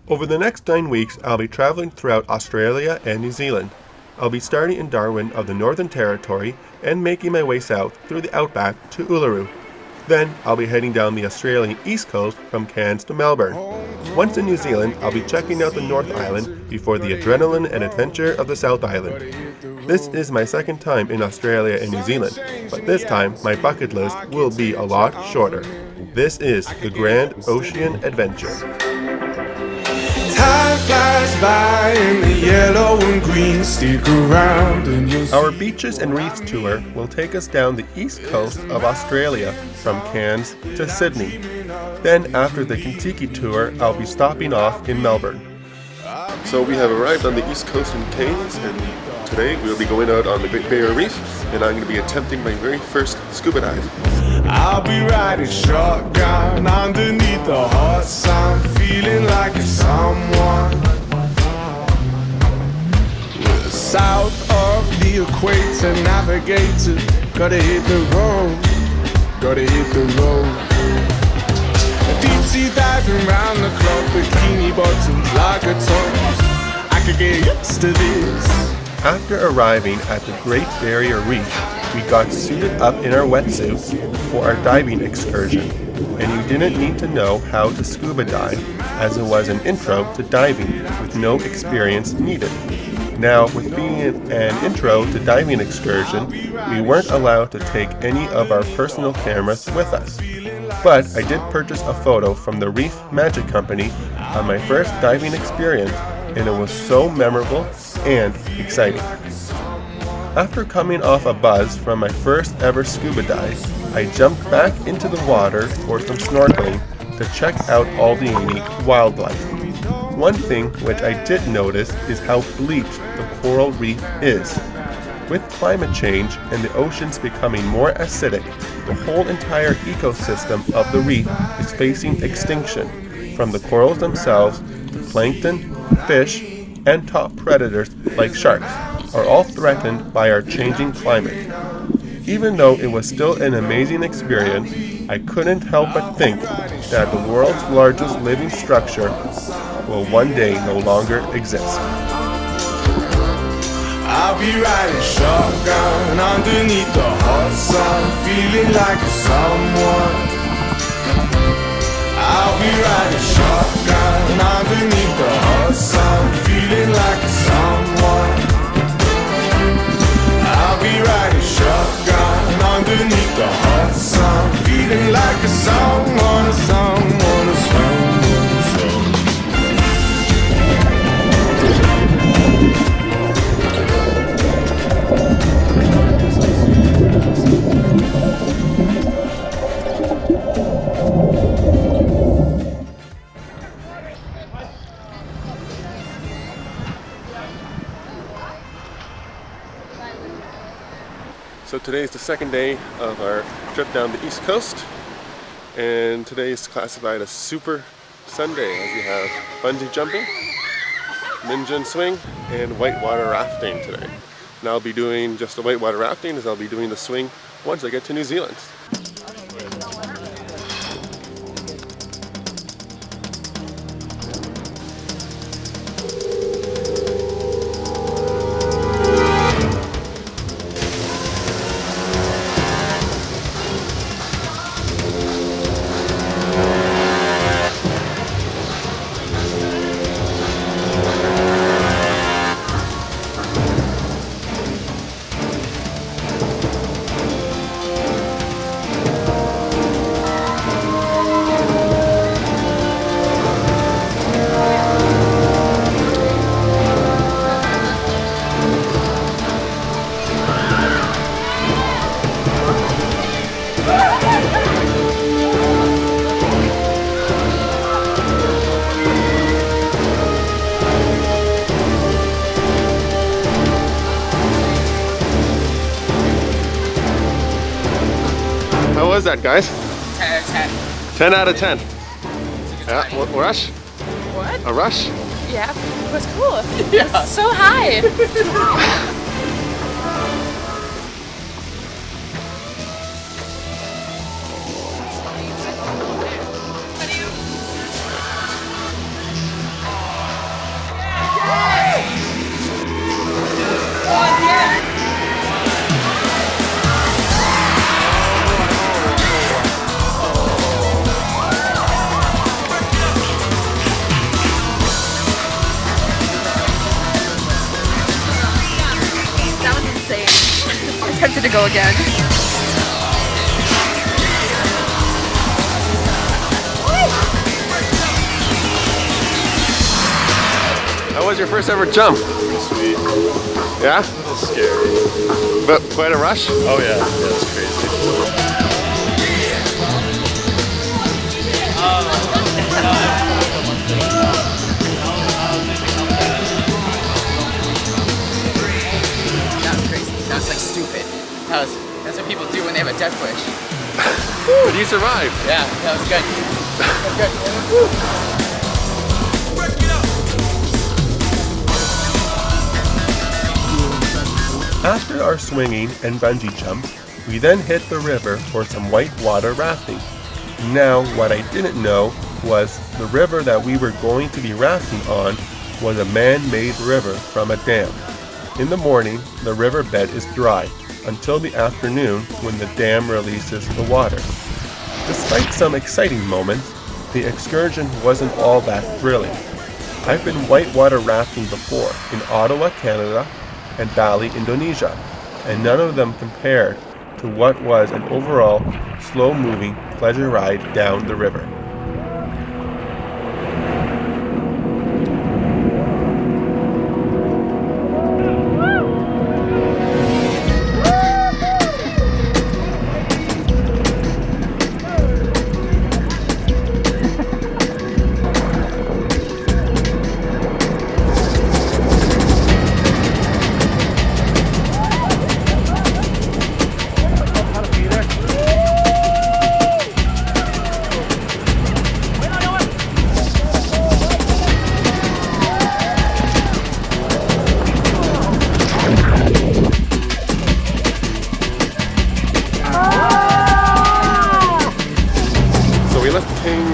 Over the next 9 weeks, I'll be traveling throughout Australia and New Zealand. I'll be starting in Darwin of the Northern Territory and making my way south through the outback to Uluru. Then I'll be heading down the Australian east coast from Cairns to Melbourne. Once in New Zealand, I'll be checking out the North Island before the adrenaline and adventure of the South Island. This is my second time in Australia and New Zealand, but this time my bucket list will be a lot shorter. This is the Grand Ocean Adventure. Time flies by in the yellow and green. Stick around and you'll Our Beaches and Reefs tour will take us down the east coast of Australia from Cairns to Sydney. Then after the Kentucky tour, I'll be stopping off in Melbourne. So we have arrived on the east coast in Cairns, and today we'll be going out on the Great Barrier Reef, and I'm going to be attempting my very first scuba dive. I'll be riding shotgun underneath the hot sun, feeling like it's someone. We're south of the equator, navigator. Gotta hit the road, gotta hit the road. Deep sea diving round the clock, bikini bottoms, lager tops. I could get used to this. After arriving at the Great Barrier Reef, we got suited up in our wetsuits for our diving excursion, and you didn't need to know how to scuba dive, as it was an intro to diving with no experience needed. Now, with being an intro to diving excursion, we weren't allowed to take any of our personal cameras with us. But I did purchase a photo from the Reef Magic Company on my first diving experience, and it was so memorable and exciting. After coming off a buzz from my first ever scuba dive, I jumped back into the water for some snorkeling to check out all the unique wildlife. One thing which I did notice is how bleached the coral reef is. With climate change and the oceans becoming more acidic, the whole entire ecosystem of the reef is facing extinction. From the corals themselves, to plankton, fish, and top predators like sharks are all threatened by our changing climate. Even though it was still an amazing experience, I couldn't help but think that the world's largest living structure will one day no longer exist. I'll be riding shotgun underneath the hot sun, feeling like a someone. I'll be riding shotgun underneath the hot sun, feeling like a someone. I'll be riding shotgun underneath the hot sun, feeling like a someone, a someone, a someone. So today is the second day of our trip down the east coast, and today is classified as Super Sunday, as we have bungee jumping, ninja and swing, and whitewater rafting today. And I'll be doing just the whitewater rafting, as I'll be doing the swing once I get to New Zealand. How was that, guys? 10 out of 10. 10 out of 10. Yeah, what, rush? What? A rush? Yeah, it was cool. Yeah. It's so high. tempted to go again. How was your first ever jump? Pretty sweet. Yeah? A little scary. But quite a rush? Oh yeah, it's crazy. That was crazy. That was like stupid. That's what people do when they have a death wish. But you survived. Yeah, that was good. That was good. After our swinging and bungee jumps, we then hit the river for some whitewater rafting. Now, what I didn't know was the river that we were going to be rafting on was a man-made river from a dam. In the morning, the riverbed is dry until the afternoon when the dam releases the water. Despite some exciting moments, the excursion wasn't all that thrilling. I've been whitewater rafting before in Ottawa, Canada, and Bali, Indonesia, and none of them compared to what was an overall slow-moving pleasure ride down the river.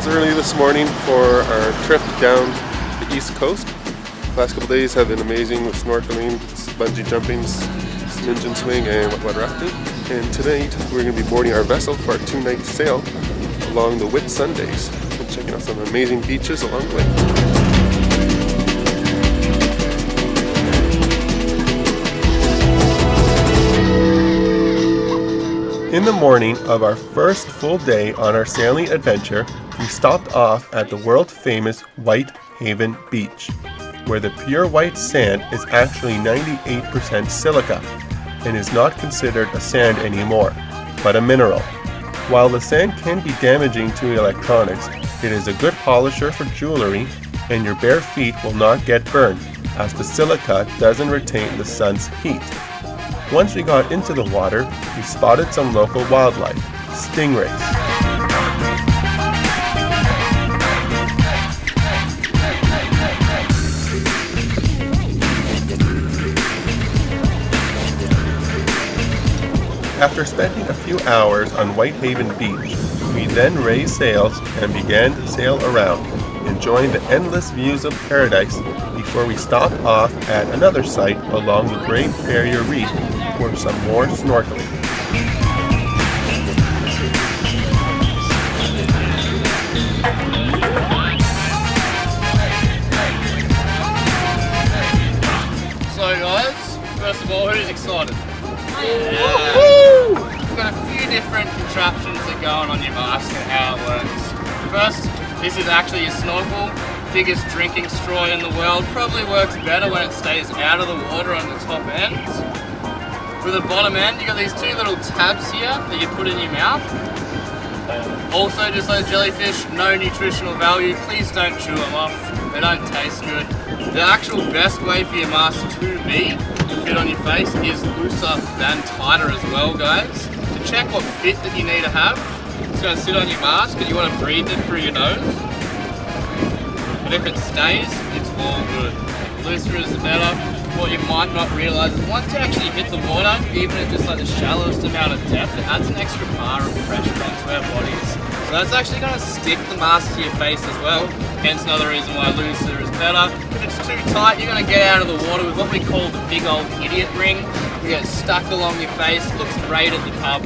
Cairns early this morning for our trip down the east coast. The last couple days have been amazing with snorkeling, bungee jumping, engine swing, and whitewater rafting. And tonight we're going to be boarding our vessel for our 2-night sail along the Whitsundays and checking out some amazing beaches along the way. In the morning of our first full day on our sailing adventure, we stopped off at the world-famous Whitehaven Beach, where the pure white sand is actually 98% silica and is not considered a sand anymore, but a mineral. While the sand can be damaging to electronics, it is a good polisher for jewelry, and your bare feet will not get burned, as the silica doesn't retain the sun's heat. Once we got into the water, we spotted some local wildlife, stingrays. After spending a few hours on Whitehaven Beach, we then raised sails and began to sail around, enjoying the endless views of paradise before we stopped off at another site along the Great Barrier Reef for some more snorkeling. So guys, first of all, who's excited? Yeah. We've got a few different contraptions that go on your mask and how it works. First, this is actually a snorkel. Biggest drinking straw in the world. Probably works better when it stays out of the water on the top end. For the bottom end, you got these two little tabs here that you put in your mouth. Also, just like jellyfish, no nutritional value. Please don't chew them off. They don't taste good. The actual best way for your mask to be, to fit on your face, is looser than tighter as well, guys. To check what fit that you need to have, it's going to sit on your mask and you want to breathe it through your nose. But if it stays, it's all good. The looser is the better. What you might not realise is once you actually hit the water, even at just like the shallowest amount of depth, it adds an extra bar of pressure onto our bodies. So that's actually going to stick the mask to your face as well. Hence another reason why looser is better. If it's too tight, you're going to get out of the water with what we call the big old idiot ring. You get stuck along your face. Looks great at the pub.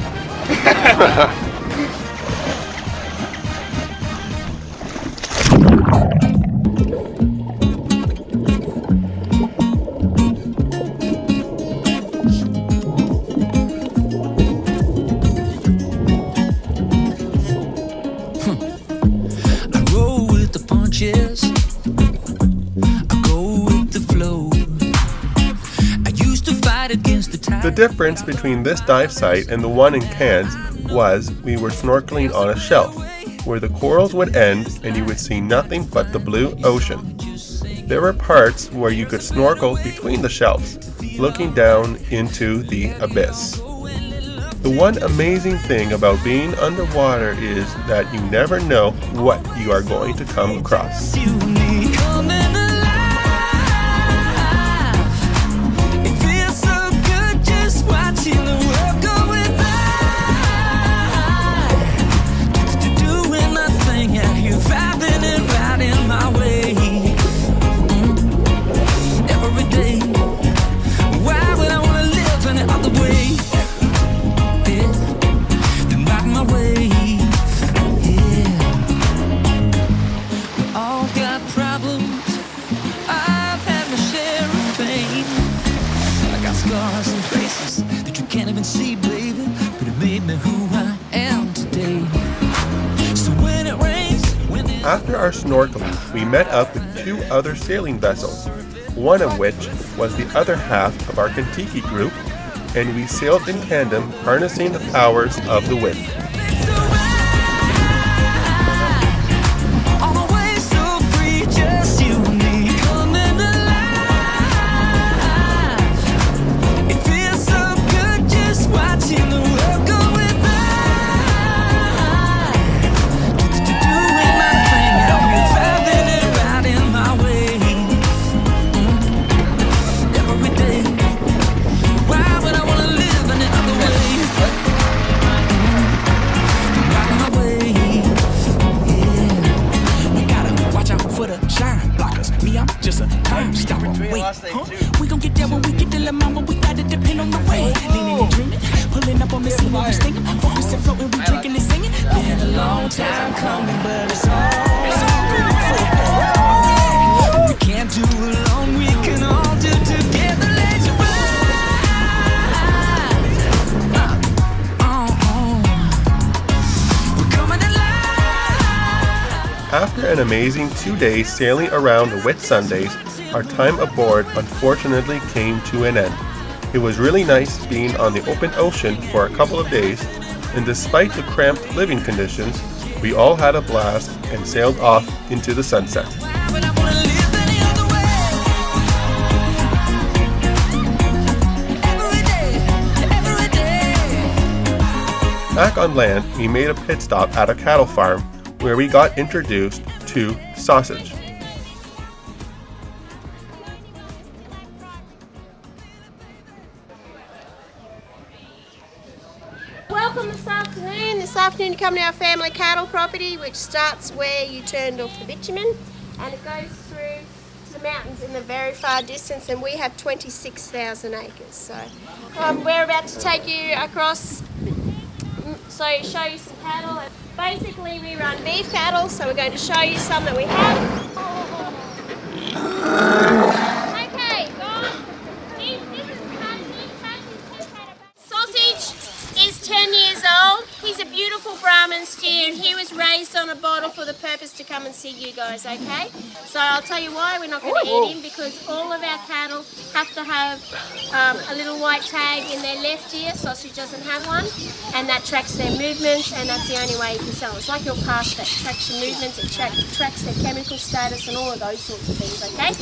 yes. I go with the flow. I used to fight against the tide. The difference between this dive site and the one in Cairns was we were snorkeling on a shelf, where the corals would end and you would see nothing but the blue ocean. There were parts where you could snorkel between the shelves, looking down into the abyss. The one amazing thing about being underwater is that you never know what you are going to come across. Scars and places that you can't even see, baby, but it made me who I am today. So when it rains, After our snorkeling, we met up with 2 other sailing vessels, one of which was the other half of our Kentucky group, and we sailed in tandem, harnessing the powers of the wind. We gon' get there when we get to La Mama. We gotta depend on the way. Leaning and dreaming, pulling up on me, see what we stinging. Focus and floating, we drinking and singing. Been a long time coming, but it's all good. We can't do alone, we can all do together. Let's ride. We're coming alive. After an amazing 2 days sailing around the Whitsundays, our time aboard unfortunately came to an end. It was really nice being on the open ocean for a couple of days, and despite the cramped living conditions, we all had a blast and sailed off into the sunset. Back on land, we made a pit stop at a cattle farm where we got introduced to sausage. Welcome this afternoon. This afternoon you come to our family cattle property, which starts where you turned off the bitumen, and it goes through to the mountains in the very far distance, and we have 26,000 acres. So we're about to take you across, so show you some cattle. Basically we run beef cattle, so we're going to show you some that we have. Okay, guys, this is Sausage is 10 years old. He's a beautiful Brahman steer, and he was raised on a bottle for the purpose to come and see you guys, okay? So I'll tell you why we're not going to eat him, because all of our cattle have to have a little white tag in their left ear. Sausage doesn't have one, and that tracks their movements, and that's the only way you can sell them. It's like your passport, it tracks your movements, it tracks their chemical status and all of those sorts of things, okay?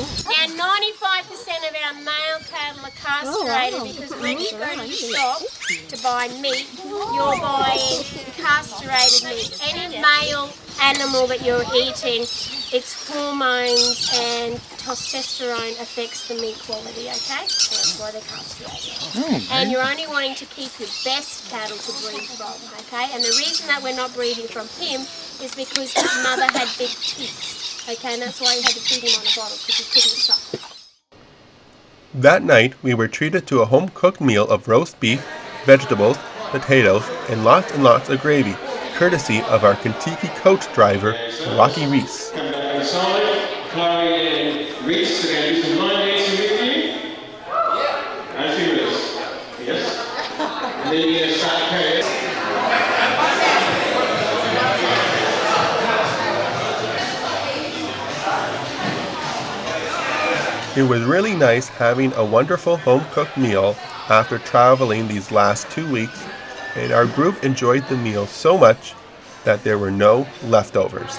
Now 95% of our male cattle are castrated, because when you go to the shop to buy meat, you're buying castrated meat. Any male animal that you're eating, its hormones and testosterone affects the meat quality, okay? So that's why they're castrated. And you're only wanting to keep your best cattle to breed from, okay? And the reason that we're not breeding from him is because his mother had big tits, okay? And that's why you had to feed him on a bottle, because he couldn't suck. That night, we were treated to a home-cooked meal of roast beef, vegetables, potatoes, and lots of gravy, courtesy of our Kentucky coach driver, Rocky Reefs. Come down inside, Chloe and Reefs are going to do some line dancing with you. Yeah. And a few moves. Yes. And then you're going to start carrying. It was really nice having a wonderful home-cooked meal after traveling these last 2 weeks, and our group enjoyed the meal so much that there were no leftovers.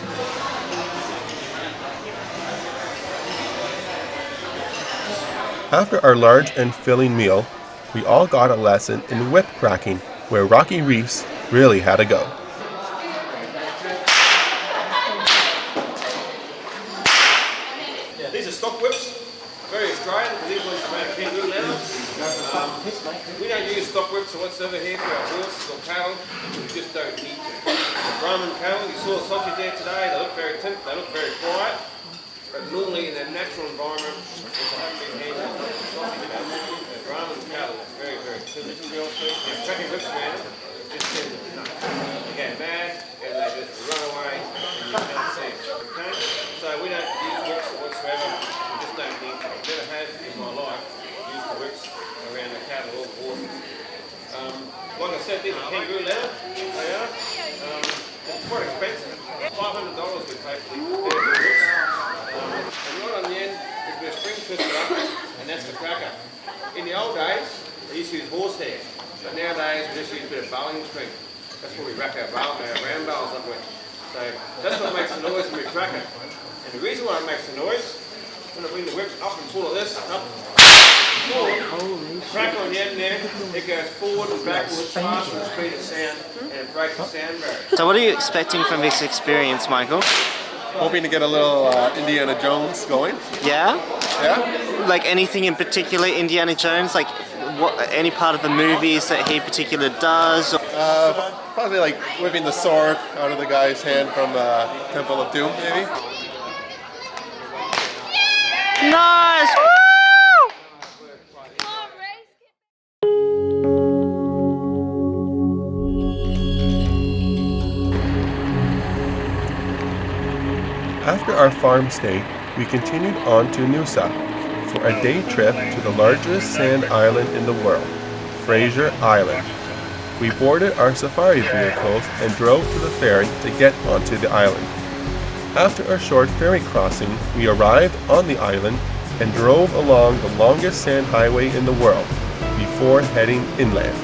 After our large and filling meal, we all got a lesson in whip cracking, where Rocky Reefs really had a go. Yeah, these are stock whips, very Australian. These ones are made of kangaroo leather. We don't use stock whips or whatsoever here for our horses or cattle. We just don't need to. The Brahman cattle, you saw sausage there today. They look very timid, they look very quiet. But normally in their natural environment, if they haven't been handled, sausage the Brahman cattle is very, very timid. They're cracking whips around them, just send them nuts. They get mad and they just run away and you can't see them. Okay? So we don't use whips whatsoever. We just don't need to. I've never had in my life used the whips around the cattle or the horses. Like I said, these are kangaroo leather. They are. It's quite expensive. $500 we pay for these whips. And right on the end, there's a bit of string twisted up, and that's the cracker. In the old days, they used to use horsehair, but nowadays we just use a bit of bowling string. That's what we wrap our round bales up with. So that's what makes the noise when we crack it. And the reason why it makes the noise, when I bring the whip up and pull this up, forward, crack on the end there, it goes forward and backwards faster than the speed of sound, and it breaks the sound barrier. So what are you expecting from this experience, Michael? Hoping to get a little Indiana Jones going. Yeah? Yeah? Like anything in particular, Indiana Jones? Like what, any part of the movies that he particular does? Probably like whipping the sword out of the guy's hand from Temple of Doom, maybe. Nice! Woo! After our farm stay, we continued on to Noosa for a day trip to the largest sand island in the world, Fraser Island. We boarded our safari vehicles and drove to the ferry to get onto the island. After a short ferry crossing, we arrived on the island and drove along the longest sand highway in the world before heading inland.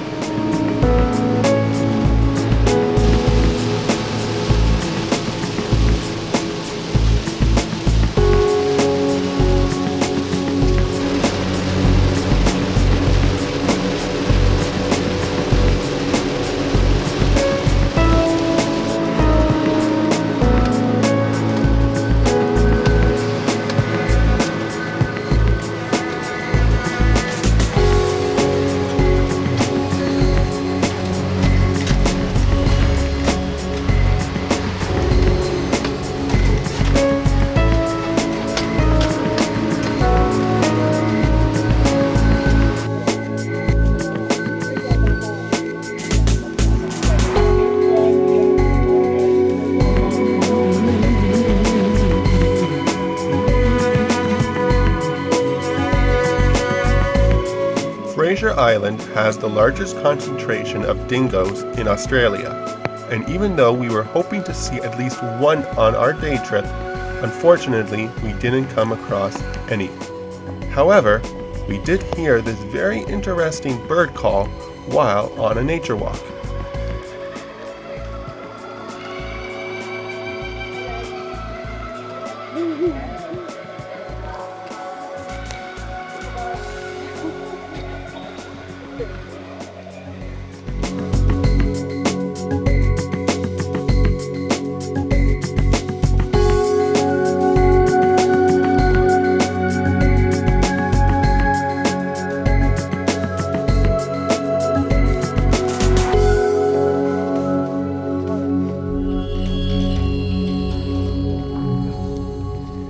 Fraser Island has the largest concentration of dingoes in Australia, and even though we were hoping to see at least one on our day trip, unfortunately we didn't come across any. However, we did hear this very interesting bird call while on a nature walk.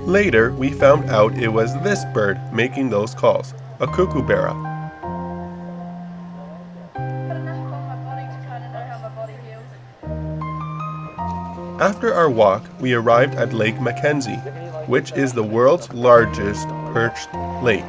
Later, we found out it was this bird making those calls, a kookaburra. After our walk, we arrived at Lake Mackenzie, which is the world's largest perched lake.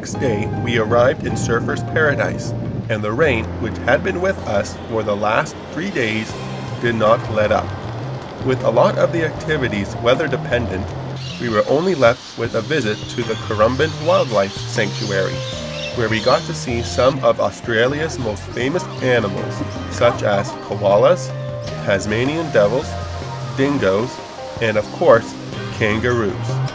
next day, we arrived in Surfer's Paradise, and the rain, which had been with us for the last 3 days, did not let up. With a lot of the activities weather dependent, we were only left with a visit to the Currumbin Wildlife Sanctuary, where we got to see some of Australia's most famous animals, such as koalas, Tasmanian devils, dingoes, and of course, kangaroos.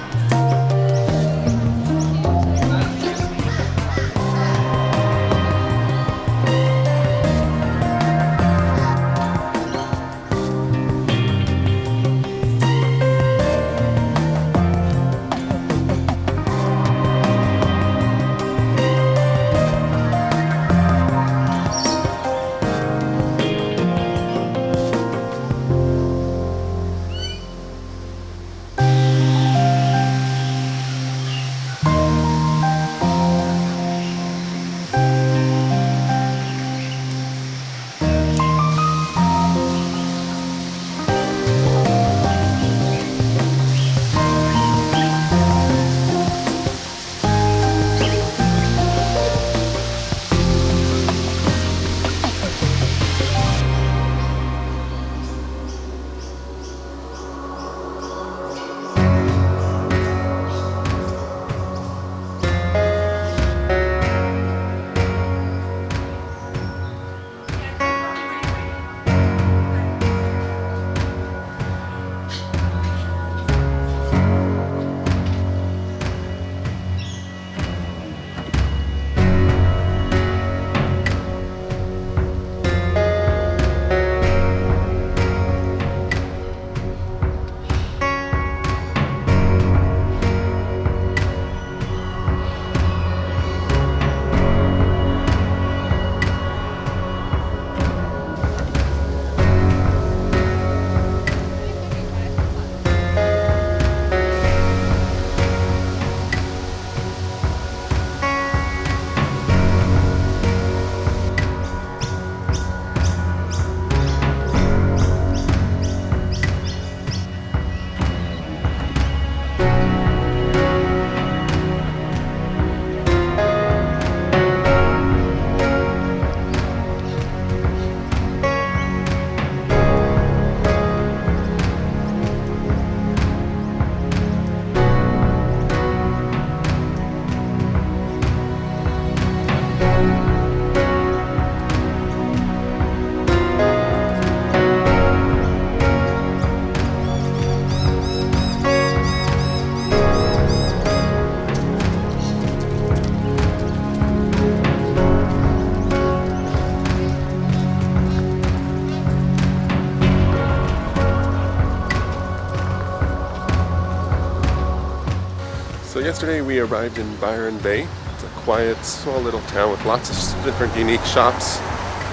So yesterday we arrived in Byron Bay. It's a quiet, small little town with lots of different unique shops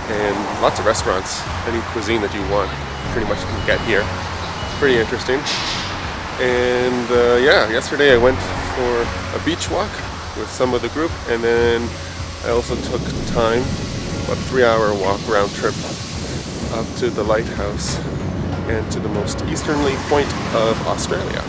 and lots of restaurants. Any cuisine that you want, pretty much you can get here. It's pretty interesting. And yeah, yesterday I went for a beach walk with some of the group, and then I also took time, about a 3-hour walk round trip up to the lighthouse and to the most easterly point of Australia.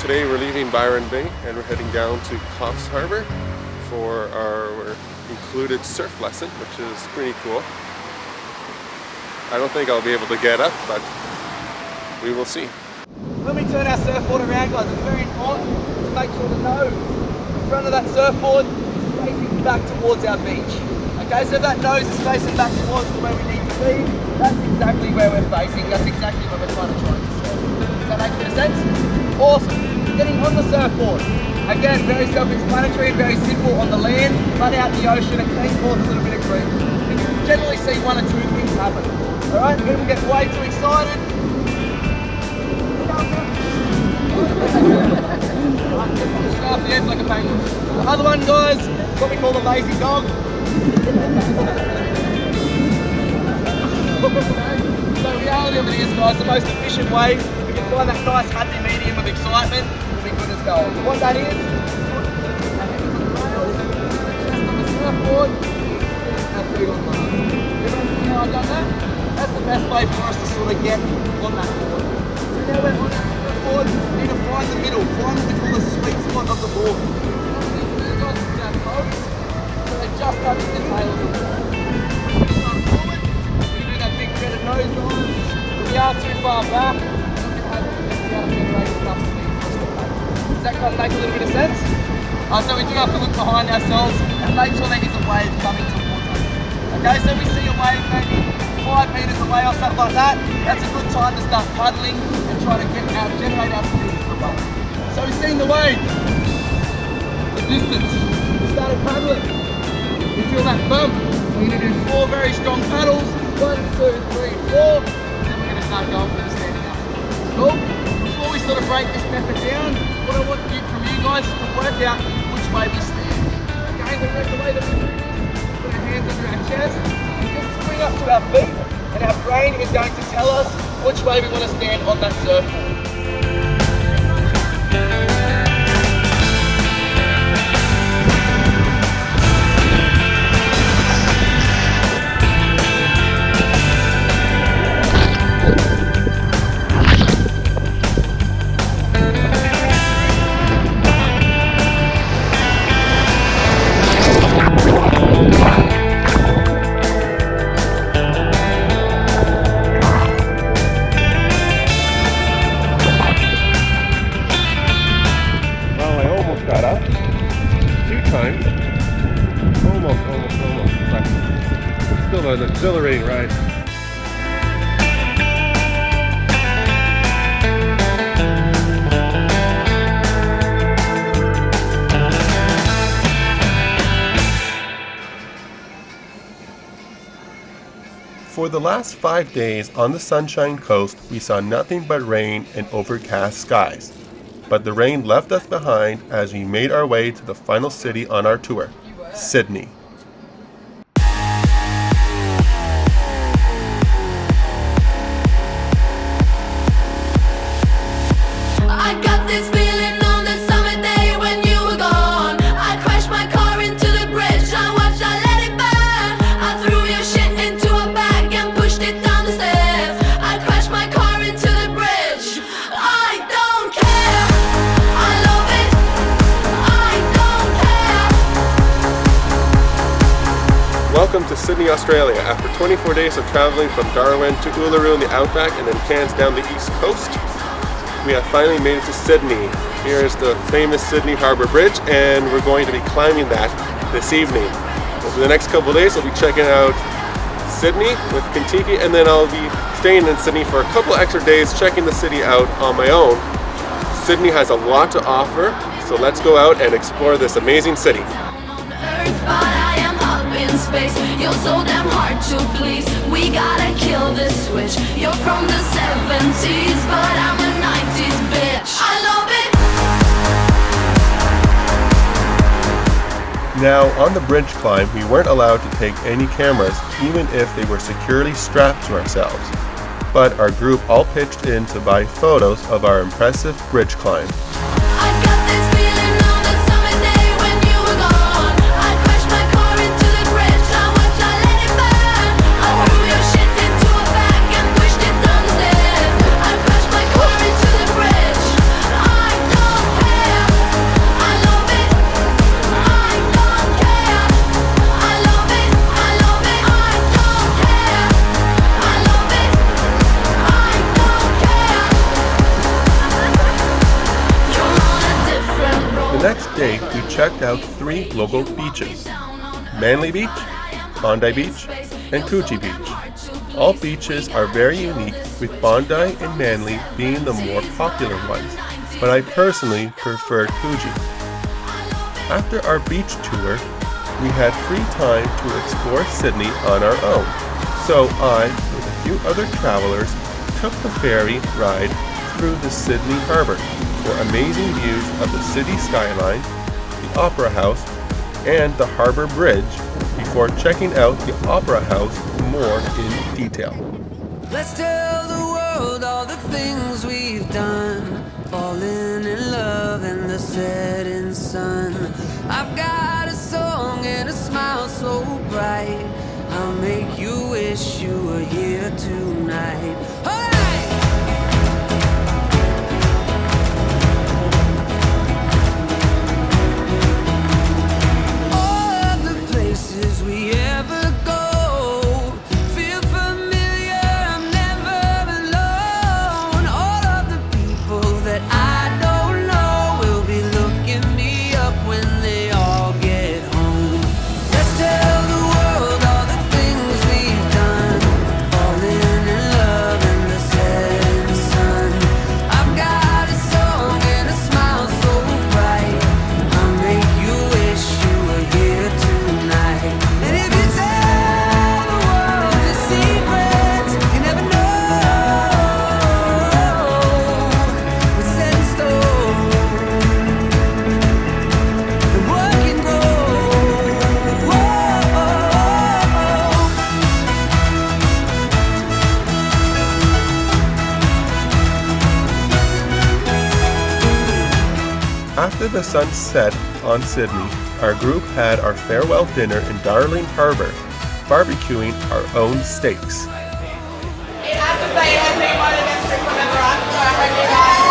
Today we're leaving Byron Bay and we're heading down to Coffs Harbour for our included surf lesson, which is pretty cool. I don't think I'll be able to get up, but we will see. When we turn our surfboard around, guys, it's very important to make sure the nose in front of that surfboard is facing back towards our beach. Okay, so if that nose is facing back towards where we need to be, that's exactly where we're facing, that's exactly where we're trying to surf. Does that make a bit of sense? Awesome. Getting on the surfboard. Again, very self-explanatory, very simple on the land, but out in the ocean it can cause a little bit of grief. You can generally see one or two things happen. Alright, people get way too excited. Off the edge like a penguin. The other one, guys, what we call the lazy dog. So the reality of it is, guys, the most efficient way we can find that nice happy medium of excitement will be good as gold. What that is, on the surfboard, and feet on line. Everyone see how I've done that? That's the best way for us to sort of get on that board. So now we're on that surfboard, we need to find the middle, find what we call the sweet spot of the board. That pose, so they just touching the tail of the board. Forward, we do that big threaded nose dive. If we are too far back, we're not going to have to generate enough speed for us to pay. Does that kind of make a little bit of sense? So we do have to look behind ourselves and make sure there is a wave coming towards us. Okay, so we see a wave maybe 5 meters away or something like that. That's a good time to start paddling and try to generate our speed for the boat. So we've seen the wave, the distance. We started paddling. We feel that bump. We're going to do 4 very strong paddles. 1, 2, 3, 4. And then we're going to start going for the standing up. Cool? Before we sort of break this method down, what I want from you guys is to work out which way we stand. Okay, we work the way that we do this. Put our hands under our chest and just swing up to our feet, and our brain is going to tell us which way we want to stand on that surfboard. An exhilarating ride. For the last 5 days on the Sunshine Coast, we saw nothing but rain and overcast skies. But the rain left us behind as we made our way to the final city on our tour, Sydney. Welcome to Sydney, Australia. After 24 days of traveling from Darwin to Uluru in the outback and then Cairns down the east coast, we have finally made it to Sydney. Here is the famous Sydney Harbour Bridge, and we're going to be climbing that this evening. Over the next couple of days, I'll be checking out Sydney with Kentucky, and then I'll be staying in Sydney for a couple extra days, checking the city out on my own. Sydney has a lot to offer, so let's go out and explore this amazing city. Space. You're so damn hard to please. We gotta kill this switch. You're from the 70s, but I'm a 90s bitch. I love it. Now, on the bridge climb, we weren't allowed to take any cameras, even if they were securely strapped to ourselves. But our group all pitched in to buy photos of our impressive bridge climb. day, we checked out 3 local beaches: Manly Beach, Bondi Beach, and Coogee Beach. All beaches are very unique, with Bondi and Manly being the more popular ones, but I personally prefer Coogee. After our beach tour, we had free time to explore Sydney on our own, so I, with a few other travelers, took the ferry ride through the Sydney Harbour for amazing views of the city skyline, the Opera House, and the Harbour Bridge before checking out the Opera House more in detail. Let's tell the world all the things we've done, falling in love in the setting sun. I've got a song and a smile so bright, I'll make you wish you were here tonight. We ever go feel familiar, I'm never alone. All of the people that I don't know will be looking me up when they all get home. Let's tell the world all the things we've done, falling in love in the setting sun. I've got a song and a smile so bright, I'll make you wish you were here tonight. And if you tell the world your secrets, you never know what's set in stone and what can grow. After the sun set on Sydney, our group had our farewell dinner in Darling Harbour, barbecuing our own steaks. It has to say it has been one of the best trips I've ever run, so I hope you guys.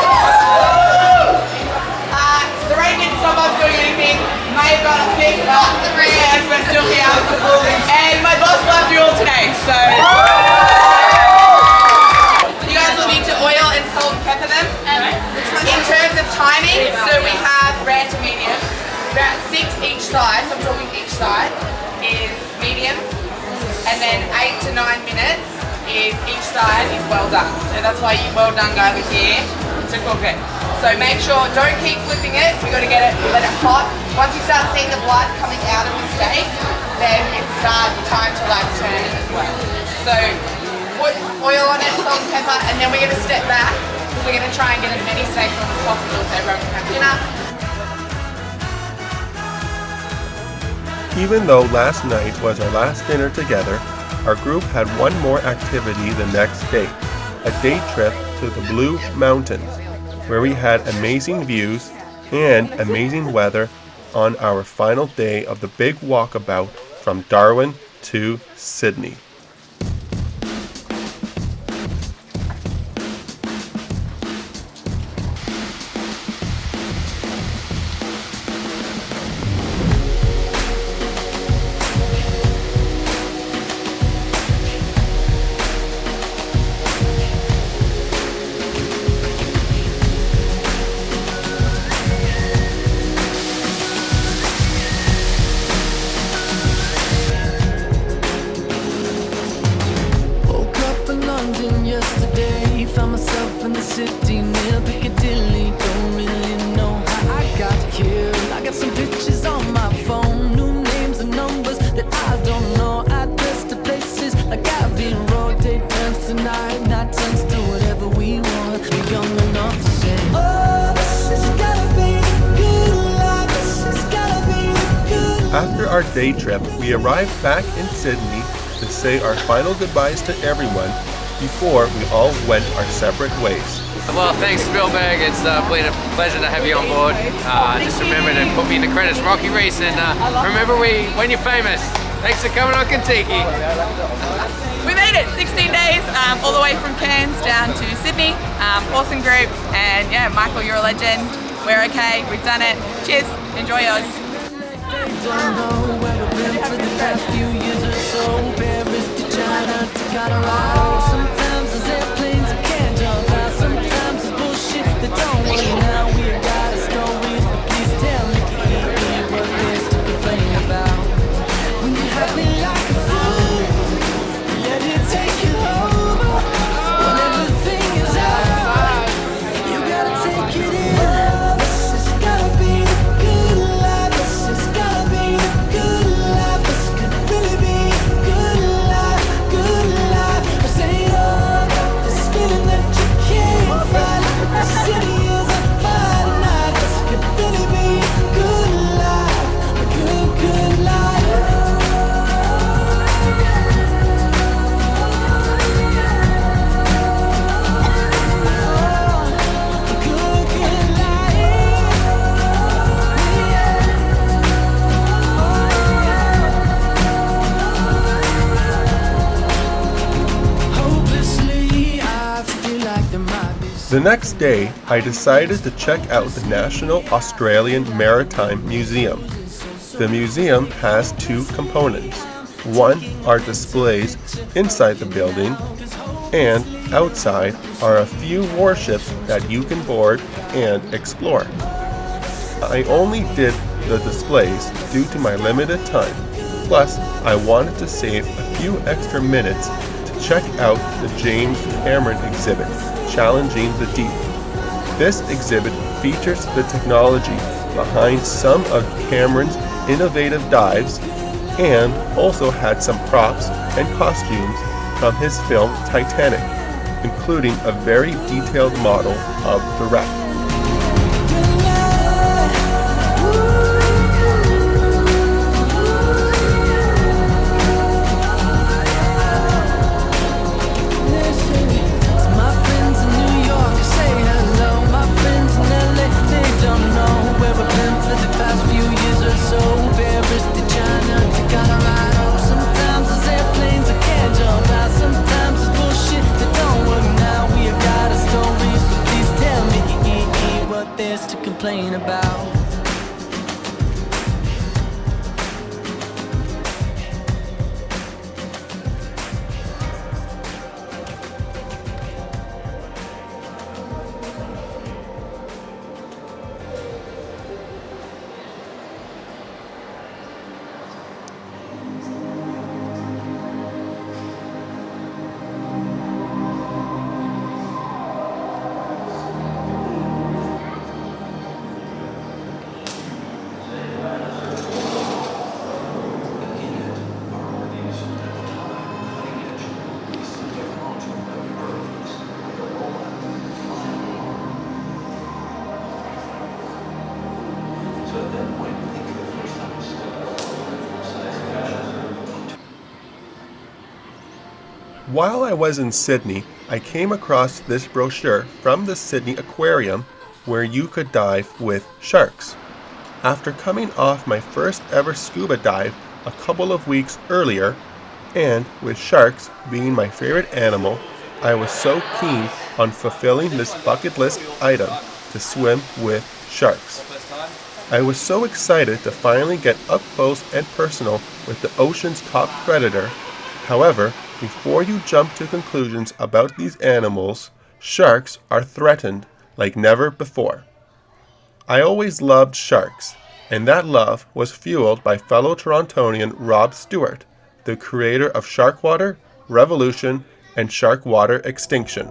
The rain didn't stop us doing anything. May have got us sick, but the rain we're still here. And my boss loved you all today, so. You guys will need to oil and salt and pepper them. In terms of timing, so we have rare to medium. About 6 each side, so I'm talking each side, is medium. And then 8 to 9 minutes is each side is well done. So that's why you well done guys are here to cook it. So make sure, don't keep flipping it, we got to get it, let it hot. Once you start seeing the blood coming out of the steak, then it's time to like turn it as well. So put oil on it, salt and pepper, and then we're going to step back. We're going to try and get as many steaks on as possible so everyone can have dinner. Even though last night was our last dinner together, our group had one more activity the next day, a day trip to the Blue Mountains, where we had amazing views and amazing weather on our final day of the big walkabout from Darwin to Sydney. After our day trip, we arrived back in Sydney to say our final goodbyes to everyone before we all went our separate ways. Well, thanks Spielberg, it's been a pleasure to have you on board. Just remember to put me in the credits, Rocky Reefs, and remember when you're famous. Thanks for coming on Kentucky. We made it 16 days, all the way from Cairns down to Sydney. Awesome group, and yeah, Michael, you're a legend. We're okay, we've done it. Cheers, enjoy yours. Don't know where we've been for the past few years or so. Paris to China to Colorado. Sometimes there's airplanes that can't jump out. Sometimes it's bullshit that don't work. Now we got stories, but please tell me The next day, I decided to check out the National Australian Maritime Museum. The museum has two components. One are displays inside the building, and outside are a few warships that you can board and explore. I only did the displays due to my limited time. Plus, I wanted to save a few extra minutes to check out the James Cameron exhibit, Challenging the Deep. This exhibit features the technology behind some of Cameron's innovative dives and also had some props and costumes from his film Titanic, including a very detailed model of the wreck. Complain about. While I was in Sydney, I came across this brochure from the Sydney Aquarium where you could dive with sharks. After coming off my first ever scuba dive a couple of weeks earlier, and with sharks being my favorite animal, I was so keen on fulfilling this bucket list item to swim with sharks. I was so excited to finally get up close and personal with the ocean's top predator. However, before you jump to conclusions about these animals, sharks are threatened like never before. I always loved sharks, and that love was fueled by fellow Torontonian Rob Stewart, the creator of Sharkwater, Revolution, and Sharkwater Extinction.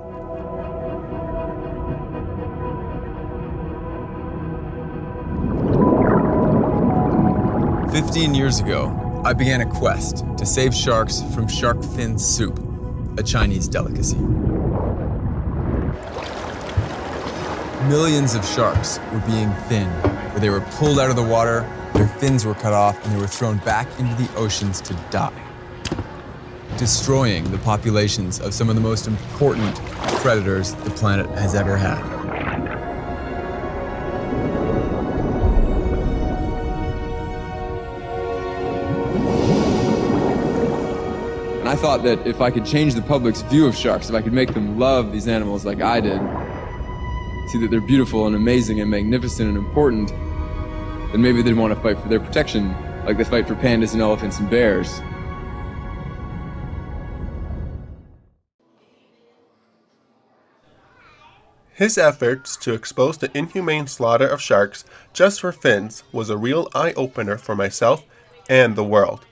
"15 years ago, I began a quest to save sharks from shark fin soup, a Chinese delicacy. Millions of sharks were being thinned, where they were pulled out of the water, their fins were cut off, and they were thrown back into the oceans to die, destroying the populations of some of the most important predators the planet has ever had. And I thought that if I could change the public's view of sharks, if I could make them love these animals like I did, see that they're beautiful and amazing and magnificent and important, then maybe they'd want to fight for their protection, like they fight for pandas and elephants and bears. His efforts to expose the inhumane slaughter of sharks just for fins was a real eye-opener for myself and the world.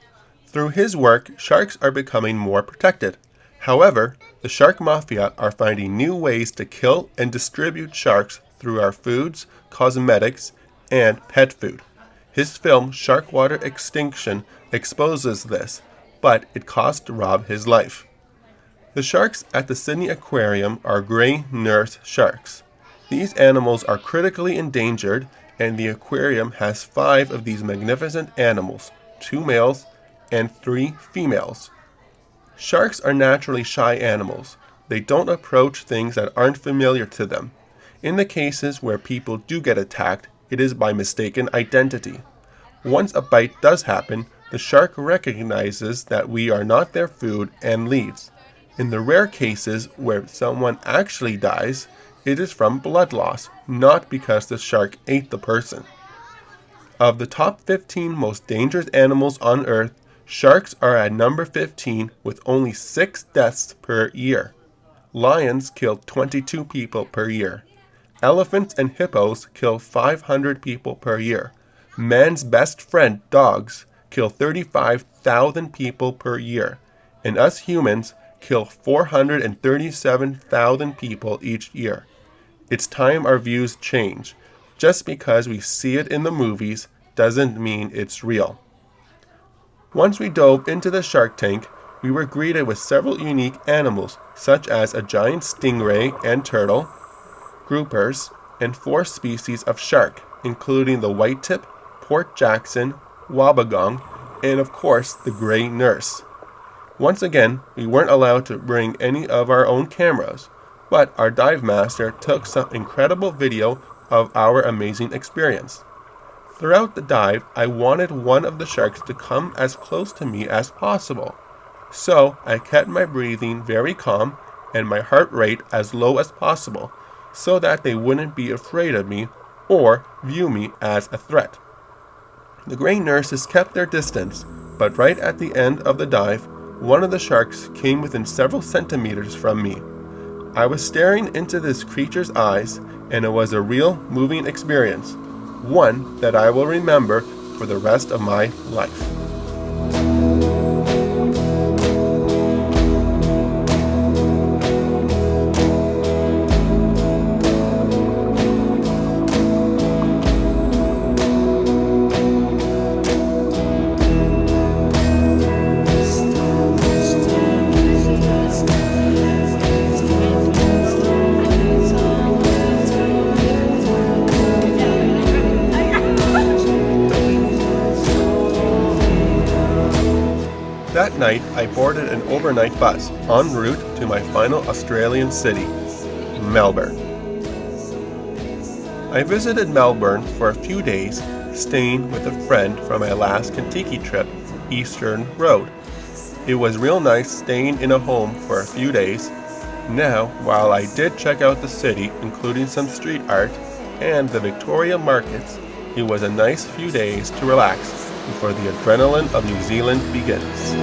Through his work, sharks are becoming more protected. However, the shark mafia are finding new ways to kill and distribute sharks through our foods, cosmetics, and pet food. His film Sharkwater Extinction exposes this, but it cost Rob his life. The sharks at the Sydney Aquarium are grey nurse sharks. These animals are critically endangered, and the aquarium has 5 of these magnificent animals, 2 males and 3 females. Sharks are naturally shy animals. They don't approach things that aren't familiar to them. In the cases where people do get attacked, it is by mistaken identity. Once a bite does happen, the shark recognizes that we are not their food and leaves. In the rare cases where someone actually dies, it is from blood loss, not because the shark ate the person. Of the top 15 most dangerous animals on Earth, sharks are at number 15 with only 6 deaths per year. Lions kill 22 people per year. Elephants and hippos kill 500 people per year. Man's best friend, dogs, kill 35,000 people per year. And us humans kill 437,000 people each year. It's time our views change. Just because we see it in the movies doesn't mean it's real. Once we dove into the shark tank, we were greeted with several unique animals, such as a giant stingray and turtle, groupers, and 4 species of shark, including the white tip, Port Jackson, Wobbegong, and of course the gray nurse. Once again, we weren't allowed to bring any of our own cameras, but our dive master took some incredible video of our amazing experience. Throughout the dive, I wanted one of the sharks to come as close to me as possible, so I kept my breathing very calm and my heart rate as low as possible so that they wouldn't be afraid of me or view me as a threat. The gray nurses kept their distance, but right at the end of the dive, one of the sharks came within several centimeters from me. I was staring into this creature's eyes, and it was a real moving experience, one that I will remember for the rest of my life. That night, I boarded an overnight bus en route to my final Australian city, Melbourne. I visited Melbourne for a few days, staying with a friend from my last Kentucky trip, Eastern Road. It was real nice staying in a home for a few days. Now, while I did check out the city, including some street art and the Victoria markets, it was a nice few days to relax before the adrenaline of New Zealand begins.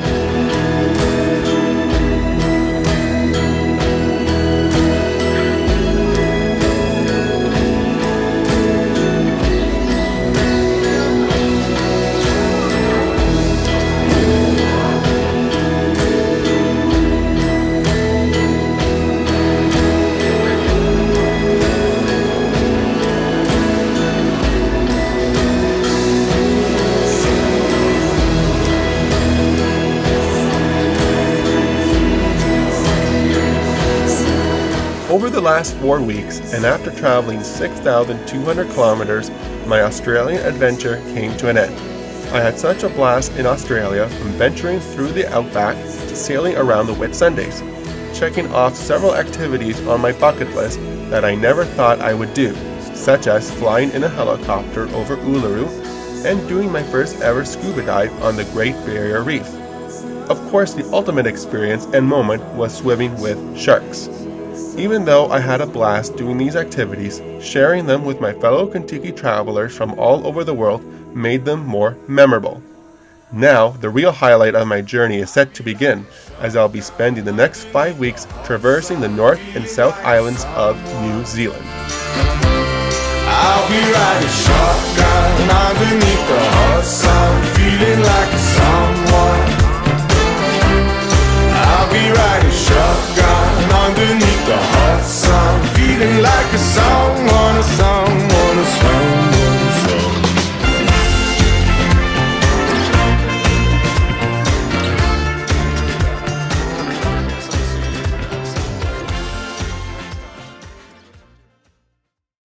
Over the last 4 weeks, and after traveling 6,200 kilometers, my Australian adventure came to an end. I had such a blast in Australia, from venturing through the outback to sailing around the Whitsundays, checking off several activities on my bucket list that I never thought I would do, such as flying in a helicopter over Uluru and doing my first ever scuba dive on the Great Barrier Reef. Of course, the ultimate experience and moment was swimming with sharks. Even though I had a blast doing these activities, sharing them with my fellow Kentucky travelers from all over the world made them more memorable. Now, the real highlight of my journey is set to begin, as I'll be spending the next 5 weeks traversing the North and South Islands of New Zealand. I'll be riding shotgun underneath the hot sun, feeling like a someone. I'll be riding shotgun